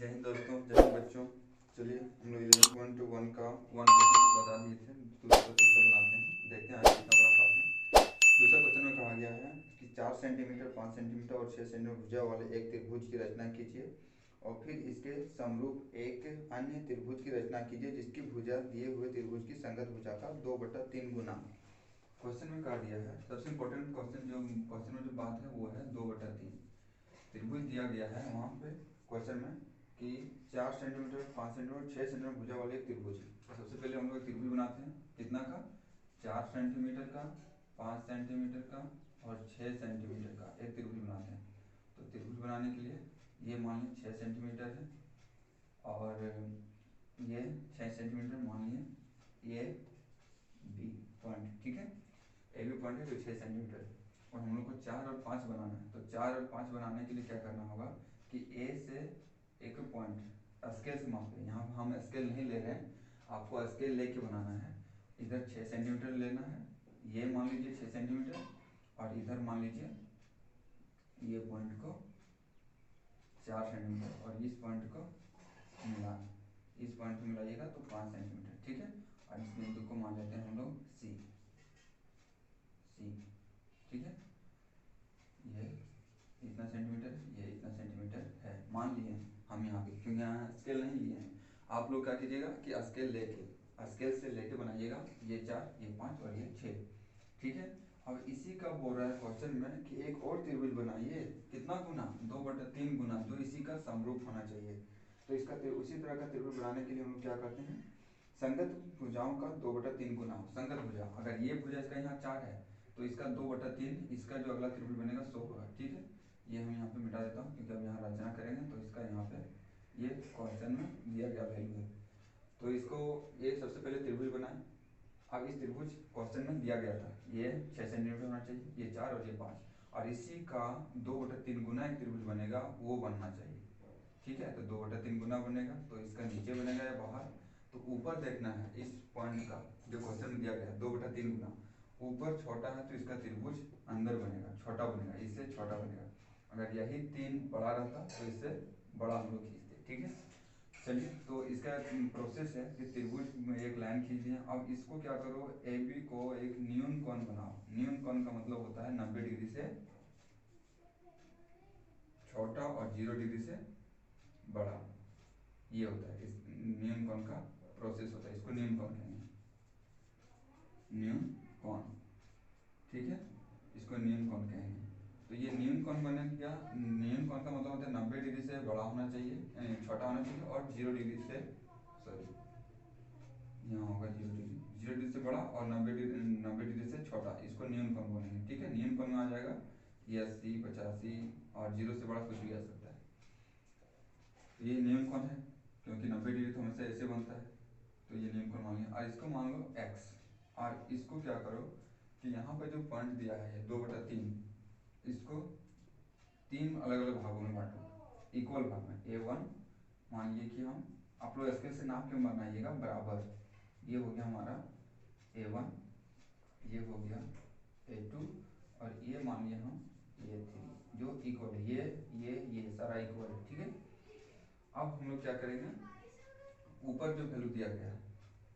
जय हिंद दोस्तों, जय हिंद बच्चों। चलिए हम लोग 11.1 का 1 क्वेश्चन बता दिए थे, तो उसको फिर से बनाते हैं, देखते हैं आज कितना बना पाते हैं। दूसरा क्वेश्चन में कहा गया है कि 4 सेंटीमीटर, 5 सेंटीमीटर और 6 सेंटीमीटर भुजा वाले एक त्रिभुज की रचना कीजिए और फिर इसके समरूप एक अन्य त्रिभुज की रचना कीजिए जिसकी भुजा दिए हुए त्रिभुज की संगत भुजा का 2/3 गुना। क्वेश्चन में कहा दिया है, सबसे इम्पोर्टेंट क्वेश्चन जो क्वेश्चन में जो बात है वो है 2/3। त्रिभुज दिया गया है वहाँ पे क्वेश्चन में कि 4 सेंटीमीटर, 5 सेंटीमीटर, 6 सेंटीमीटर भुजा वाले एक त्रिभुज है। तो सबसे पहले हम लोग एक त्रिभुज बनाते हैं, कितना का, 4 सेंटीमीटर का, 5 सेंटीमीटर का और 6 सेंटीमीटर का एक त्रिभुज बनाते हैं। तो त्रिभुज बनाने के लिए ये मान लीजिए 6 सेंटीमीटर है और ये 6 सेंटीमीटर मान लीजिए ए बी पॉइंट, ठीक है, ए बी पॉइंट है तो 6 सेंटीमीटर है और हम लोग को 4 और 5 बनाना है। तो 4 और 5 बनाने के लिए क्या करना होगा कि ए से एक पॉइंट स्केल से माप लें। यहाँ हम स्केल नहीं ले रहे हैं, आपको स्केल लेके बनाना है। इधर 6 सेंटीमीटर लेना है, ये मान लीजिए 6 सेंटीमीटर और इधर मान लीजिए ये पॉइंट को 4 सेंटीमीटर और इस पॉइंट को मिला, इस पॉइंट को मिलाइएगा तो 5 सेंटीमीटर, ठीक है। और इस बिंदु को मान लेते हैं हम लोग सी, ठीक है। ये इतना सेंटीमीटर, ये इतना सेंटीमीटर है मान लिए हम यहाँ पे, क्योंकि यहाँ स्केल नहीं लिए हैं। आप लोग क्या कीजिएगा कि स्केल से लेके बनाइएगा, ये 4, ये 5 और ये 6, ठीक है। अब इसी का बोल रहा है क्वेश्चन में कि एक और त्रिभुज बनाइए, कितना गुना, 2/3 गुना, जो इसी का समरूप होना चाहिए। तो इसका उसी तरह का त्रिभुज बनाने के लिए हम लोग क्या करते हैं, संगत भुजाओं का 2/3 गुना। संगत भुजा, अगर ये भुजा इसका यहाँ 4 है तो इसका 2/3 इसका जो अगला त्रिभुज बनेगा 100 होगा, ठीक है। ये हम यहाँ पे मिटा देता हूँ क्योंकि अब यहाँ रचना करेंगे तो इसका यहाँ पे ये क्वेश्चन में दिया गया वैल्यू है। तो इसको ये सबसे पहले त्रिभुज बनाए। अब इस त्रिभुज क्वेश्चन में दिया गया था ये 6 सेंटीमीटर होना चाहिए, ये 4 और ये 5 और इसी का 2/3 गुना एक त्रिभुज बनेगा वो बनना चाहिए, ठीक है। तो 2/3 गुना बनेगा तो इसका नीचे बनेगा या बाहर, तो ऊपर देखना है इस पॉइंट का जो क्वेश्चन में दिया गया है 2/3 गुना, ऊपर छोटा है तो इसका त्रिभुज अंदर बनेगा, छोटा बनेगा, इससे छोटा बनेगा। अगर यही 3 बड़ा रहता तो इससे बड़ा हम लोग खींचते, ठीक है। चलिए तो इसका प्रोसेस है कि त्रिभुज में एक लाइन खींच दिया। अब इसको क्या करो, ए बी को एक न्यून कोण बनाओ। न्यून कोण का मतलब होता है 90 डिग्री से छोटा और 0 डिग्री से बड़ा, ये होता है इस न्यून कोण का प्रोसेस होता है, इसको न्यून कोण कहेंगे, न्यून कोण, ठीक है, इसको न्यून कोण कहेंगे। तो ये न्यून कोण बने क्या, न्यून कोण का मतलब होता है 90 डिग्री से बड़ा होना चाहिए, छोटा होना चाहिए और 0 डिग्री से, सॉरी यहाँ होगा 0 डिग्री, 0 डिग्री से बड़ा और 90 डिग्री से छोटा, इसको न्यून कोण बोलेंगे, ठीक है। न्यून कोण में आ जाएगा ये 80, 85 और 0 से बड़ा कुछ भी आ सकता है। तो ये न्यून कोण है क्योंकि 90 डिग्री तो हमेशा ऐसे बनता है, तो ये न्यून कोण मान लिया। और इसको मान लो x, और इसको क्या करो कि यहाँ पर जो पॉइंट दिया है 2/3, इसको 3 अलग अलग भागों में बांटो, इक्वल भाग में। A1 मान लीजिए कि हम, आप लोग स्केल से नाप के बनाइएगा बराबर, ये हो गया हमारा A1, ये हो गया A2 और ये मान लिया हम A3, जो इक्वल है, ये सारा इक्वल है, ठीक है। अब हम लोग क्या करेंगे, ऊपर जो वैल्यू दिया गया है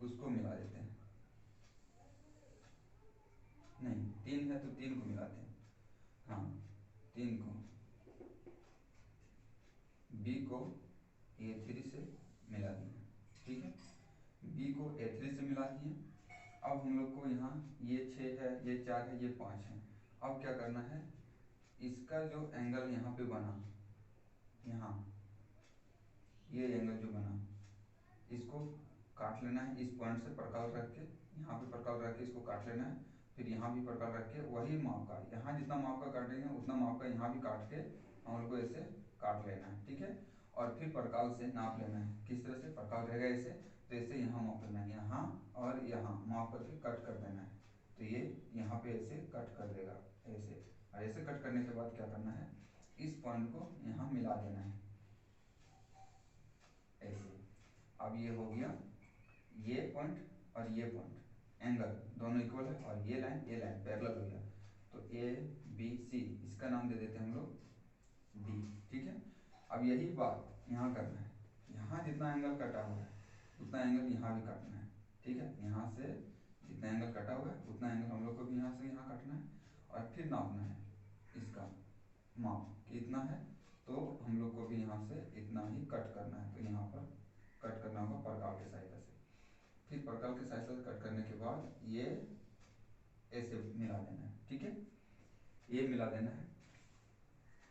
उसको मिला देते हैं, नहीं 3 है तो 3 को मिलाते हैं, हाँ 3 को, B को A3 से मिला दिए, ठीक है, B को A3 से मिला दिए। अब हम लोग को यहाँ ये 6 है, ये 4 है, ये 5 है। अब क्या करना है, इसका जो एंगल यहाँ पे बना, यहाँ ये एंगल जो बना इसको काट लेना है, इस पॉइंट से प्रकाल रख के, यहाँ पे प्रकाल रख के इसको काट लेना है, फिर यहाँ भी प्रकाल रख के वही माप का, यहाँ जितना माप का काटेंगे उतना माप का यहाँ भी काट के हम लोग को ऐसे काट लेना है, ठीक है। और फिर प्रकाल से नाप लेना है, किस तरह से, प्रकाल रहेगा ऐसे तो ऐसे यहाँ माप लेना है, यहाँ और यहाँ माप करके कट कर देना है, तो ये यहाँ पे ऐसे कट कर देगा ऐसे, और ऐसे कट करने के बाद क्या करना है, इस पॉइंट को यहाँ मिला देना है ऐसे। अब ये हो गया ये पॉइंट और ये पॉइंट, एंगल दोनों इक्वल है और ये लाइन पैरेलल हो गया, तो ए बी सी, इसका नाम दे देते हैं हम लोग डी, ठीक है। अब यही बात यहाँ करना है, यहाँ जितना एंगल कटा हुआ है उतना एंगल यहाँ भी काटना है, ठीक है। यहाँ से जितना एंगल कटा हुआ है उतना एंगल हम लोग को भी यहाँ से यहाँ काटना है और फिर नापना है इसका माप कितना है, तो हम लोग को भी यहाँ से इतना ही कट करना है। तो यहाँ पर कट करना होगा प्रकार के सहायता से। फिर प्रकार के सहायता से कट करने के बाद ये ऐसे मिला देना है, ठीक है, ये मिला देना है।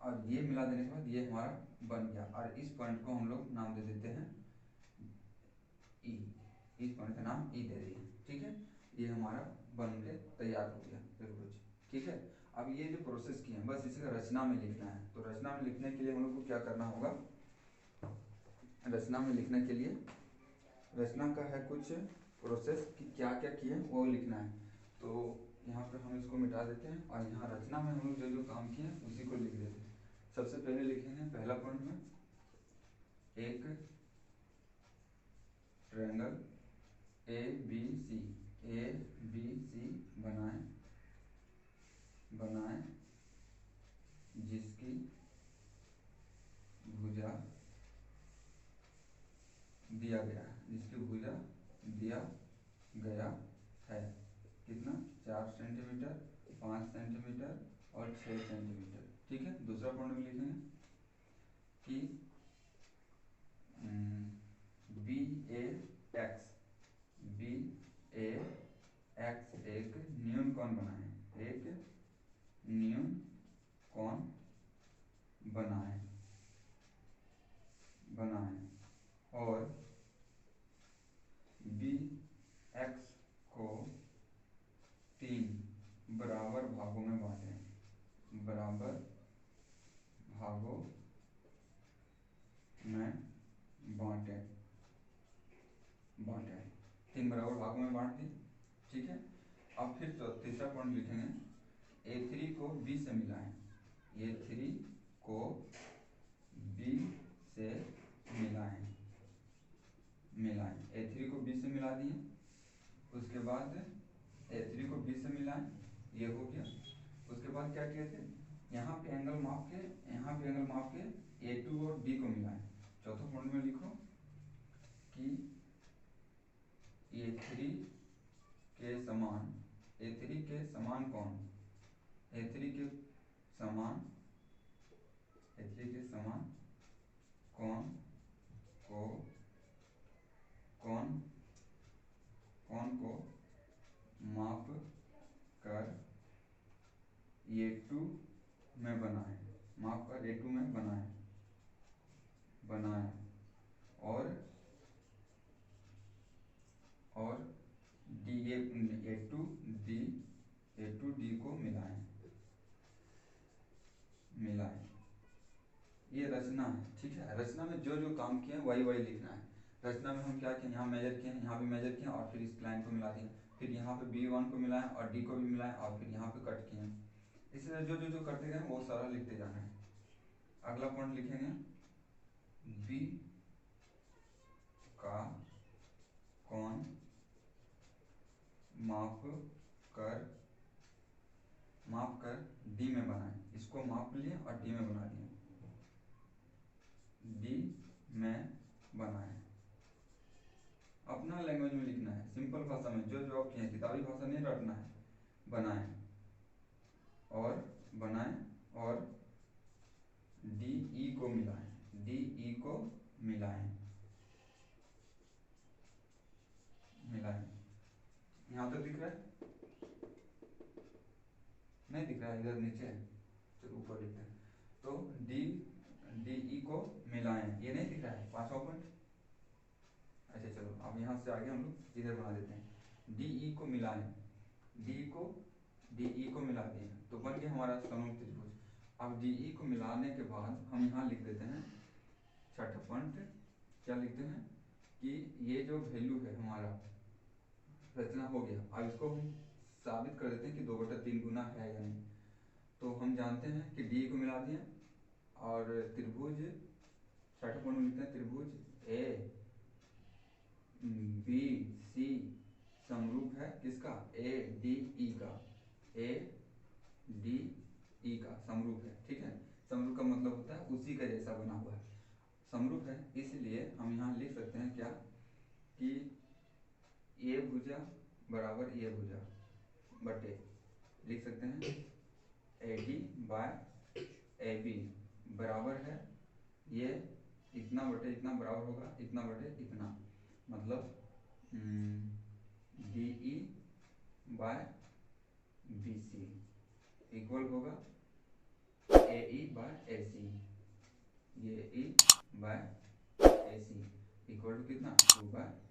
और ये मिला देने के बाद ये हमारा बन गया और इस पॉइंट को हम लोग नाम दे देते हैं ई। इस पॉइंट का नाम ई दे दिए, ठीक है। ये हमारा बन के तैयार हो गया त्रिभुज, ठीक है। अब ये जो प्रोसेस किए हैं बस इसका रचना में लिखना है। तो रचना में लिखने के लिए हम लोग को क्या करना होगा, रचना में लिखने के लिए रचना का है कुछ प्रोसेस कि क्या क्या किए वो लिखना है। तो यहाँ पे हम इसको मिटा देते हैं और यहाँ रचना में हम लोग जो जो काम किए हैं उसी को लिख देते हैं। सबसे पहले लिखेंगे पहला पॉइंट में एक ट्रायंगल ए बी सी बनाएं जिसकी भुजा दिया गया है कितना 4 सेंटीमीटर 5 सेंटीमीटर और 6 सेंटीमीटर, ठीक है। दूसरा पॉइंट में लिखेंगे कि बी ए एक्स एक न्यून कोण बनाएं और बी एक्स को 3 बराबर भागों में बांटें। 3 बराबर भागों में बांट दी, ठीक है। अब फिर तो तीसरा पॉइंट लिखेंगे A3 को B से मिलाएं। A3 को B से मिलाएं A3 को B से मिला दिए। उसके बाद A3 को B से मिलाएं, ये हो गया। उसके बाद क्या किए थे, यहाँ पे एंगल माप के A2 और D को मिलाएं। चौथा पॉइंट में लिखो कि A3 के समान कोण को माप कर A2 में बनाएं और A2D को मिलाएं। ये रचना है, ठीक है। रचना में जो जो काम किए वही लिखना है। रचना में हम क्या किए, यहाँ मेजर किए, यहाँ भी मेजर किए और फिर इस लाइन को मिला दिए। फिर यहाँ पे B1 को मिलाएं और D को भी मिलाएं और फिर यहाँ पे कट किए। इसलिए जो करते गए वो सारा लिखते जाना है। अगला पॉइंट लिखेंगे B का कोण माप कर D में बनाएं। इसको माप लिए और D में बना दिए। D में बनाएं, अपना लैंग्वेज में लिखना है, सिंपल भाषा में जो आप किए, किताबी भाषा नहीं रटना है। बनाएं और DE को मिलाएं। यहाँ तो दिख रहा है, नहीं दिख रहा है, इधर नीचे चलो ऊपर लिखते हैं। तो DE को मिलाएं, ये नहीं दिख रहा है पांचवा पॉइंट। अच्छा चलो अब यहाँ से आगे हम लोग इधर बना देते हैं। DE को मिलाते हैं तो बन गया हमारा समरूप त्रिभुज। अब DE को मिलाने के बाद हम यहाँ लिख देते हैं छठा पॉइंट, क्या लिखते हैं कि ये जो वैल्यू है हमारा रचना हो गया। अब इसको हम साबित कर देते हैं कि 2/3 गुना है या नहीं। तो हम जानते हैं कि DE को मिला दिए और त्रिभुज छठा पॉइंट में लिखते हैं त्रिभुज ABC समरूप है किसका, ADE का समरूप है, ठीक है। समरूप का मतलब होता है उसी का जैसा बना हुआ है। समरूप है, इसलिए हम यहाँ लिख सकते हैं क्या कि ए भुजा बराबर ए भुजा बटे लिख सकते हैं AD बाय AB बराबर है ये इतना बटे इतना बराबर होगा इतना बटे इतना, मतलब DE बाय BC इक्वल होगा AE बाय AC, ये E by AC equal to कितना 2/।